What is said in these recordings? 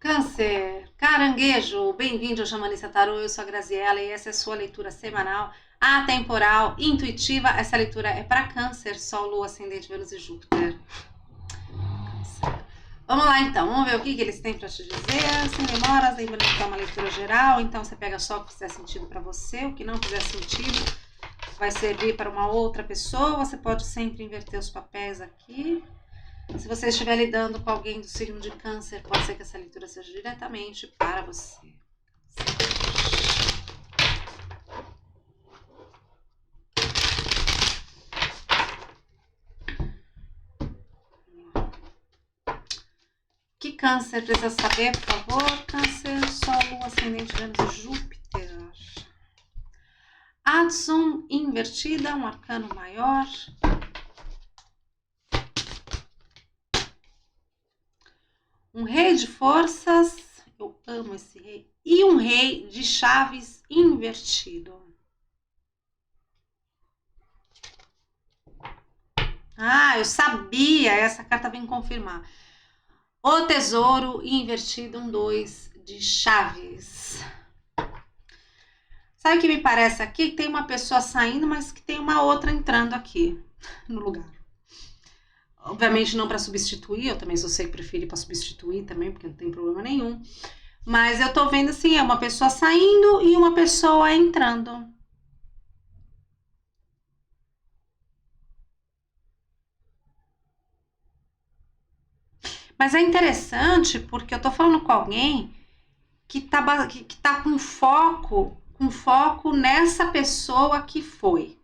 Câncer, caranguejo, bem-vindo ao Xamanista Tarô, eu sou a Graziella e essa é a sua leitura semanal, atemporal, intuitiva. Essa leitura é para Câncer, Sol, Lua, Ascendente, Vênus e Júpiter. Câncer. Vamos lá então, vamos ver o que eles têm para te dizer, sem demoras, lembrando que é uma leitura geral, então você pega só o que fizer sentido para você, o que não fizer sentido vai servir para uma outra pessoa, você pode sempre inverter os papéis aqui. Se você estiver lidando com alguém do signo de Câncer, pode ser que essa leitura seja diretamente para você. O que Câncer precisa saber, por favor? Câncer, Sol, Lua, Ascendente, Vênus e Júpiter. Adson invertida, um arcano maior. Um rei de forças, eu amo esse rei, e um rei de chaves invertido. Ah, eu sabia, essa carta vem confirmar. O tesouro invertido, um 2 de chaves. Sabe o que me parece aqui? Que tem uma pessoa saindo, mas que tem uma outra entrando aqui no lugar. Obviamente não para substituir, eu também só sei que prefiro para substituir também, porque não tem problema nenhum. Mas eu tô vendo assim, é uma pessoa saindo e uma pessoa entrando. Mas é interessante porque eu tô falando com alguém que tá com foco nessa pessoa que foi.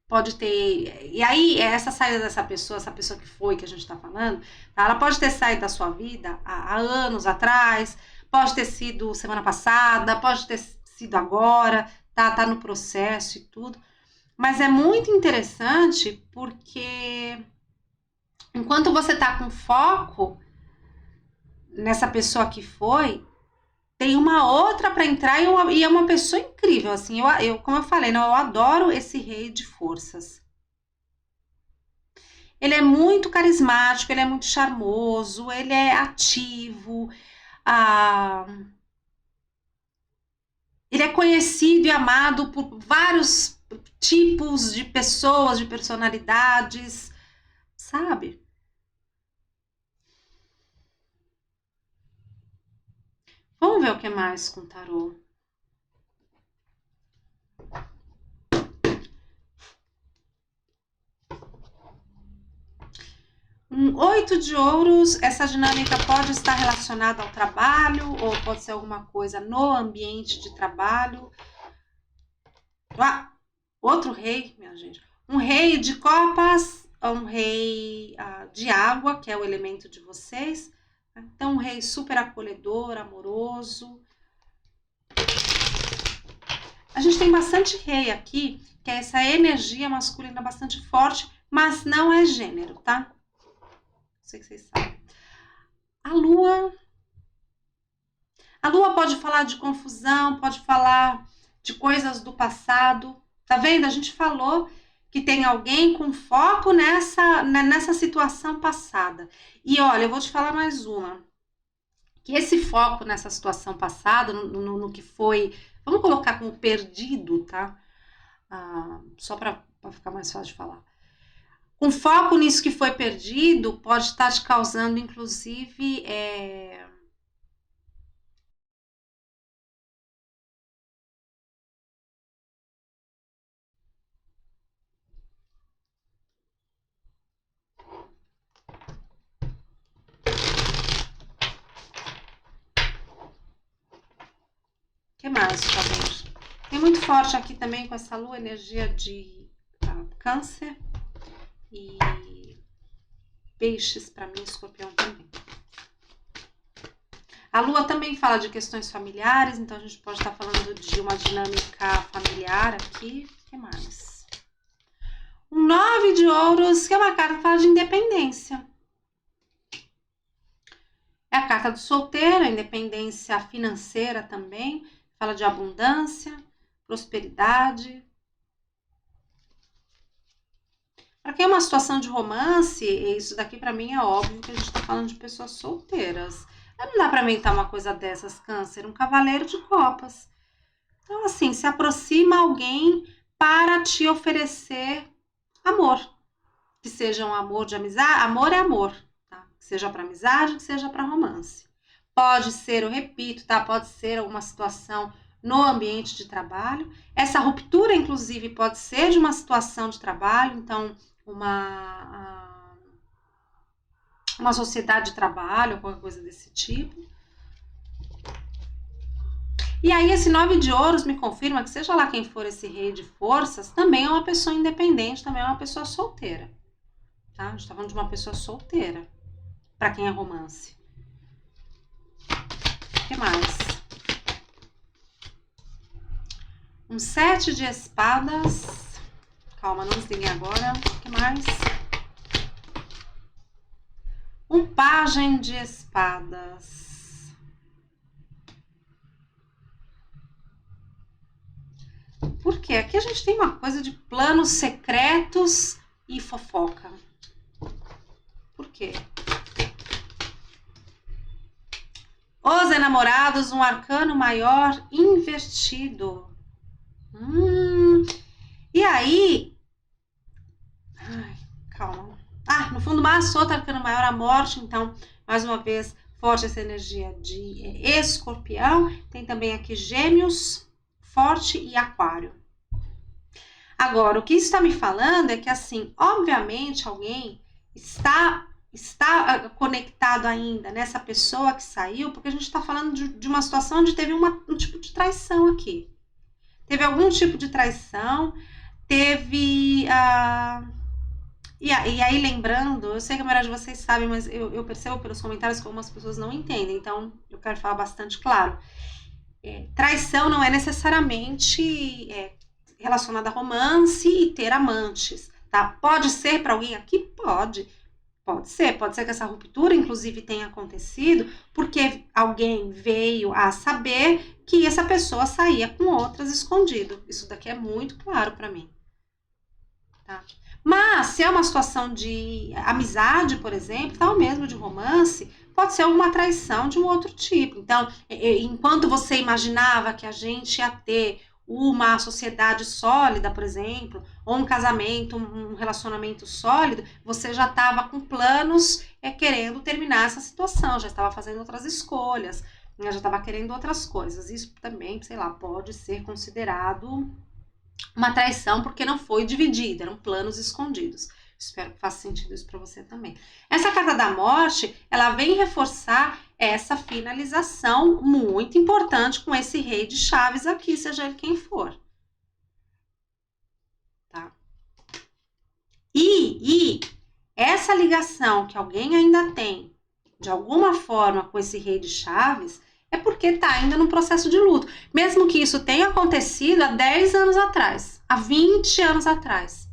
Pode ter. E aí, essa saída dessa pessoa, essa pessoa que foi, que a gente está falando, tá? Ela pode ter saído da sua vida há anos atrás, pode ter sido semana passada, pode ter sido agora, tá no processo e tudo. Mas é muito interessante porque enquanto você tá com foco nessa pessoa que foi, tem uma outra para entrar e é uma pessoa incrível, assim, como eu falei, não, eu adoro esse rei de forças. Ele é muito carismático, ele é muito charmoso, ele é ativo, ah, ele é conhecido e amado por vários tipos de pessoas, de personalidades, sabe? Vamos ver o que mais com o tarô. Um 8 de ouros, essa dinâmica pode estar relacionada ao trabalho ou pode ser alguma coisa no ambiente de trabalho. Ah, outro rei, minha gente. Um rei de copas, um rei de água, que é o elemento de vocês. Então, um rei super acolhedor, amoroso. A gente tem bastante rei aqui, que é essa energia masculina bastante forte, mas não é gênero, tá? Não sei que vocês sabem. A lua. A lua pode falar de confusão, pode falar de coisas do passado. Tá vendo? A gente falou que tem alguém com foco nessa situação passada. E olha, eu vou te falar mais uma. Que esse foco nessa situação passada, no que foi, vamos colocar como perdido, tá? Só para ficar mais fácil de falar. Com foco nisso que foi perdido, pode estar te causando, inclusive, que mais, talvez? Tem muito forte aqui também com essa lua, energia de câncer e peixes, para mim, escorpião também. A lua também fala de questões familiares, então a gente pode estar falando de uma dinâmica familiar aqui. O que mais? Um 9 de ouros, que é uma carta que fala de independência. É a carta do solteiro, a independência financeira também. Fala de abundância, prosperidade. Para quem é uma situação de romance, isso daqui para mim é óbvio que a gente está falando de pessoas solteiras. Não dá para inventar uma coisa dessas, Câncer. Um cavaleiro de copas. Então, assim, se aproxima alguém para te oferecer amor. Que seja um amor de amizade. Amor é amor, tá? Que seja para amizade, que seja para romance. Pode ser, eu repito, tá? Pode ser alguma situação no ambiente de trabalho. Essa ruptura, inclusive, pode ser de uma situação de trabalho. Então, uma sociedade de trabalho, alguma coisa desse tipo. E aí esse 9 de ouros me confirma que seja lá quem for esse rei de forças, também é uma pessoa independente, também é uma pessoa solteira. Tá? A gente tá falando de uma pessoa solteira, para quem é romance. O que mais? Um 7 de espadas. Calma, não desliguei agora. O que mais? Um pajem de espadas. Por quê? Aqui a gente tem uma coisa de planos secretos e fofoca. Por quê? Os enamorados, um arcano maior invertido. E aí... Ai, calma. No fundo, maço, outro arcano maior, a morte. Então, mais uma vez, forte essa energia de escorpião. Tem também aqui gêmeos, forte e aquário. Agora, o que isso está me falando é que, assim, obviamente, alguém está conectado ainda nessa pessoa que saiu, porque a gente está falando de uma situação onde teve um tipo de traição aqui. Teve algum tipo de traição, teve... E aí, lembrando, eu sei que a maioria de vocês sabem, mas eu percebo pelos comentários que algumas pessoas não entendem, então eu quero falar bastante claro. Traição não é necessariamente relacionada a romance e ter amantes, tá? Pode ser para alguém aqui? Pode ser que essa ruptura, inclusive, tenha acontecido porque alguém veio a saber que essa pessoa saía com outras escondido. Isso daqui é muito claro para mim, tá? Mas, se é uma situação de amizade, por exemplo, tal mesmo de romance, pode ser alguma traição de um outro tipo. Então, enquanto você imaginava que a gente ia ter uma sociedade sólida, por exemplo, ou um casamento, um relacionamento sólido, você já estava com planos querendo terminar essa situação, já estava fazendo outras escolhas, já estava querendo outras coisas. Isso também, sei lá, pode ser considerado uma traição porque não foi dividida, eram planos escondidos. Espero que faça sentido isso para você também. Essa carta da morte, ela vem reforçar essa finalização muito importante com esse rei de chaves aqui, seja ele quem for. Tá? E essa ligação que alguém ainda tem, de alguma forma, com esse rei de chaves, é porque está ainda num processo de luto. Mesmo que isso tenha acontecido há 10 anos atrás, há 20 anos atrás.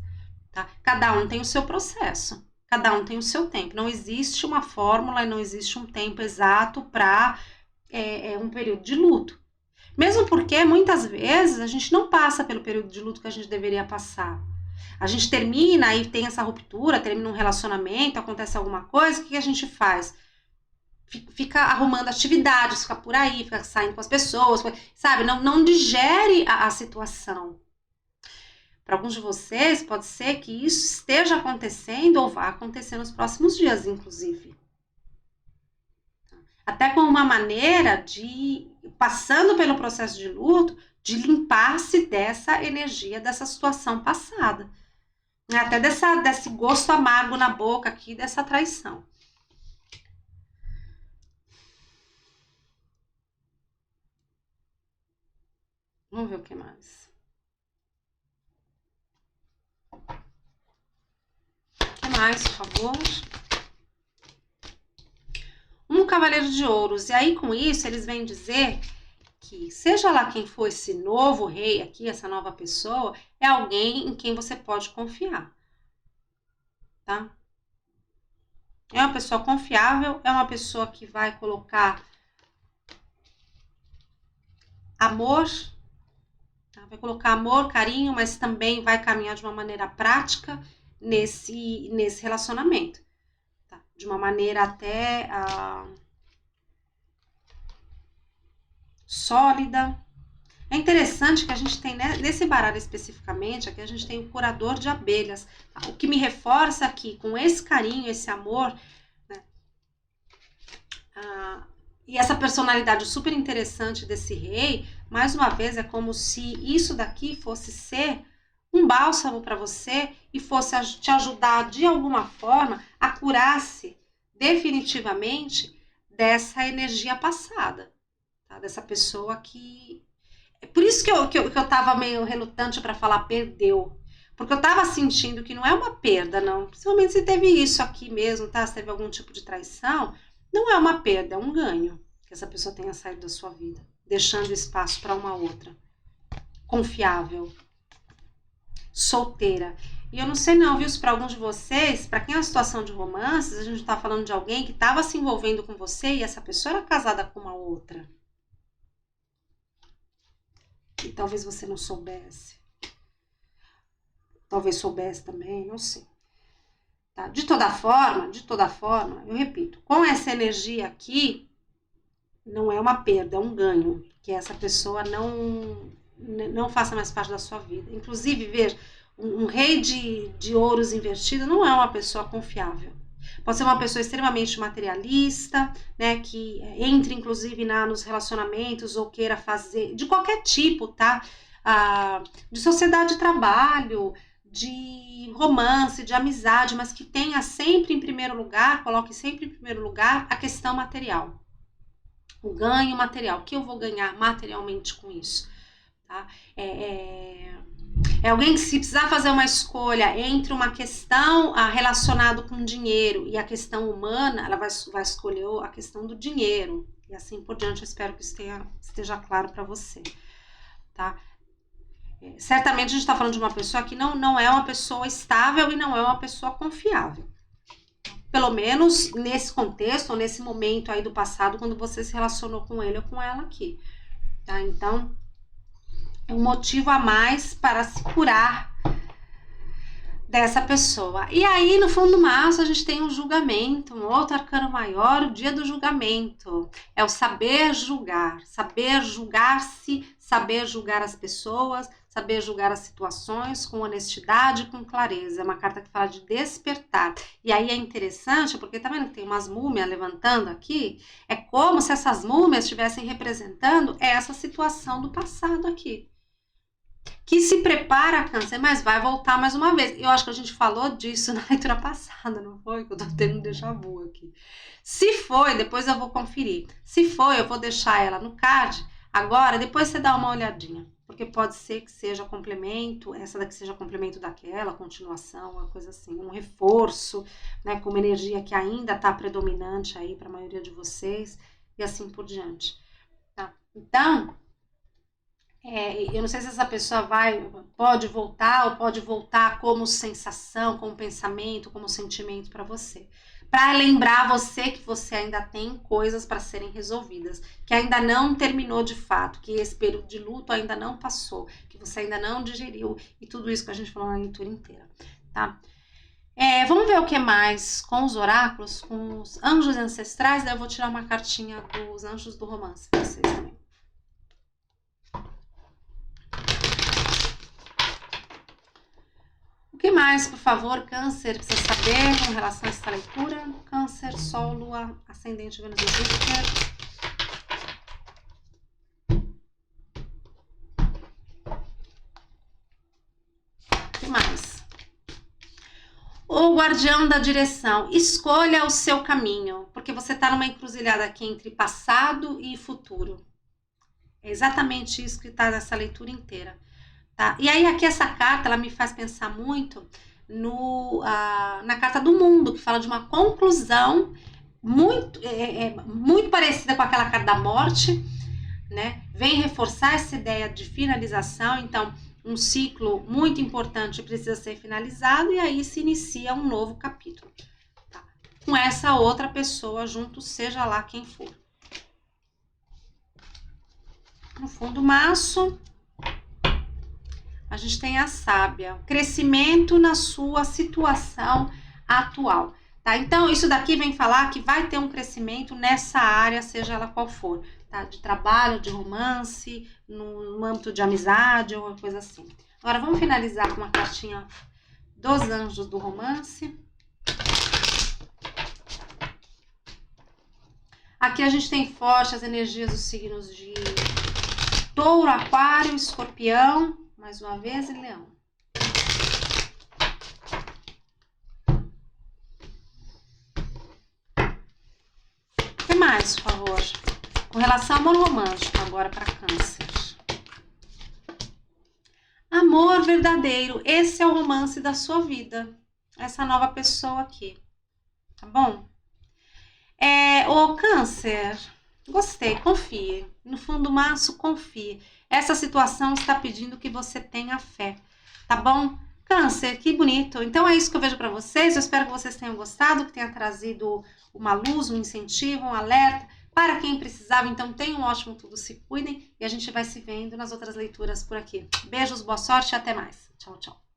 Tá? Cada um tem o seu processo, cada um tem o seu tempo. Não existe uma fórmula, não existe um tempo exato para um período de luto. Mesmo porque, muitas vezes, a gente não passa pelo período de luto que a gente deveria passar. A gente termina e tem essa ruptura, termina um relacionamento, acontece alguma coisa, o que a gente faz? Fica arrumando atividades, fica por aí, fica saindo com as pessoas, sabe? Não digere a situação. Para alguns de vocês, pode ser que isso esteja acontecendo ou vá acontecer nos próximos dias, inclusive. Até com uma maneira de, passando pelo processo de luto, de limpar-se dessa energia, dessa situação passada. Até desse gosto amargo na boca aqui, dessa traição. Vamos ver o que mais. O que mais, por favor? Um cavaleiro de ouros. E aí, com isso, eles vêm dizer que, seja lá quem for esse novo rei aqui, essa nova pessoa, é alguém em quem você pode confiar. Tá? É uma pessoa confiável, é uma pessoa que vai colocar amor, tá? Vai colocar amor, carinho, mas também vai caminhar de uma maneira prática nesse relacionamento. Tá? De uma maneira até sólida. É interessante que a gente tem, né, nesse baralho especificamente, aqui a gente tem o curador de abelhas. O que me reforça aqui, com esse carinho, esse amor, né, e essa personalidade super interessante desse rei, mais uma vez, é como se isso daqui fosse ser um bálsamo para você e fosse te ajudar de alguma forma a curar-se definitivamente dessa energia passada, tá? Dessa pessoa que... É por isso que eu tava meio relutante para falar perdeu. Porque eu tava sentindo que não é uma perda, não. Principalmente se teve isso aqui mesmo, tá? Se teve algum tipo de traição, não é uma perda, é um ganho. Que essa pessoa tenha saído da sua vida, deixando espaço para uma outra. Confiável. Solteira. E eu não sei não, viu, se para alguns de vocês, para quem é uma situação de romances, a gente tá falando de alguém que estava se envolvendo com você e essa pessoa era casada com uma outra. E talvez você não soubesse. Talvez soubesse também, não sei. Tá? De toda forma, eu repito, com essa energia aqui, não é uma perda, é um ganho. Que essa pessoa não faça mais parte da sua vida. Inclusive, veja, um rei de ouros invertido não é uma pessoa confiável. Pode ser uma pessoa extremamente materialista, né, que entre inclusive nos relacionamentos ou queira fazer, de qualquer tipo, tá? De sociedade de trabalho, de romance, de amizade, mas que tenha sempre em primeiro lugar, coloque sempre em primeiro lugar a questão material. O ganho material, o que eu vou ganhar materialmente com isso? Tá? É alguém que, se precisar fazer uma escolha entre uma questão relacionada com dinheiro e a questão humana, ela vai escolher a questão do dinheiro. E assim por diante, eu espero que esteja claro para você. Tá? Certamente a gente está falando de uma pessoa que não é uma pessoa estável e não é uma pessoa confiável. Pelo menos nesse contexto, ou nesse momento aí do passado, quando você se relacionou com ele ou com ela aqui. Tá? Então, é um motivo a mais para se curar dessa pessoa. E aí, no fundo do maço, a gente tem um julgamento, um outro arcano maior, o dia do julgamento. É o saber julgar, saber julgar-se, saber julgar as pessoas, saber julgar as situações com honestidade e com clareza. É uma carta que fala de despertar. E aí é interessante, porque tá vendo que tem umas múmias levantando aqui? É como se essas múmias estivessem representando essa situação do passado aqui. Que se prepara, Câncer, mas vai voltar mais uma vez. Eu acho que a gente falou disso na leitura passada, não foi? Que eu tô tendo um déjà vu aqui. Se foi, depois eu vou conferir. Se foi, eu vou deixar ela no card. Agora, depois você dá uma olhadinha. Porque pode ser que seja complemento, essa daqui seja complemento daquela, continuação, uma coisa assim, um reforço, né? Com uma energia que ainda tá predominante aí para a maioria de vocês, e assim por diante. Tá? Então... eu não sei se essa pessoa pode voltar ou pode voltar como sensação, como pensamento, como sentimento para você. Para lembrar você que você ainda tem coisas para serem resolvidas, que ainda não terminou de fato, que esse período de luto ainda não passou, que você ainda não digeriu e tudo isso que a gente falou na leitura inteira, tá? Vamos ver o que mais com os oráculos, com os anjos ancestrais, daí eu vou tirar uma cartinha dos anjos do romance para vocês também. O que mais, por favor, Câncer, precisa saber com relação a essa leitura? Câncer, Sol, Lua, Ascendente, Vênus e Júpiter. O que mais? O guardião da direção. Escolha o seu caminho, porque você está numa encruzilhada aqui entre passado e futuro. É exatamente isso que está nessa leitura inteira. Tá? E aí aqui essa carta, ela me faz pensar muito na carta do mundo, que fala de uma conclusão muito parecida com aquela carta da morte, né? Vem reforçar essa ideia de finalização. Então, um ciclo muito importante precisa ser finalizado e aí se inicia um novo capítulo. Tá? Com essa outra pessoa junto, seja lá quem for. No fundo do maço, a gente tem a sábia, crescimento na sua situação atual. Tá? Então, isso daqui vem falar que vai ter um crescimento nessa área, seja ela qual for, tá? De trabalho, de romance, no âmbito de amizade ou uma coisa assim. Agora, vamos finalizar com uma cartinha dos anjos do romance. Aqui a gente tem forte as energias dos signos de Touro, Aquário, Escorpião, mais uma vez, e Leão. O que mais, por favor? Com relação ao amor romântico, agora para Câncer. Amor verdadeiro, esse é o romance da sua vida. Essa nova pessoa aqui, tá bom? Ô Câncer, gostei, confie. No fundo do maço, confie. Essa situação está pedindo que você tenha fé, tá bom? Câncer, que bonito. Então é isso que eu vejo para vocês. Eu espero que vocês tenham gostado, que tenha trazido uma luz, um incentivo, um alerta. Para quem precisava, então tenham um ótimo tudo, se cuidem. E a gente vai se vendo nas outras leituras por aqui. Beijos, boa sorte e até mais. Tchau, tchau.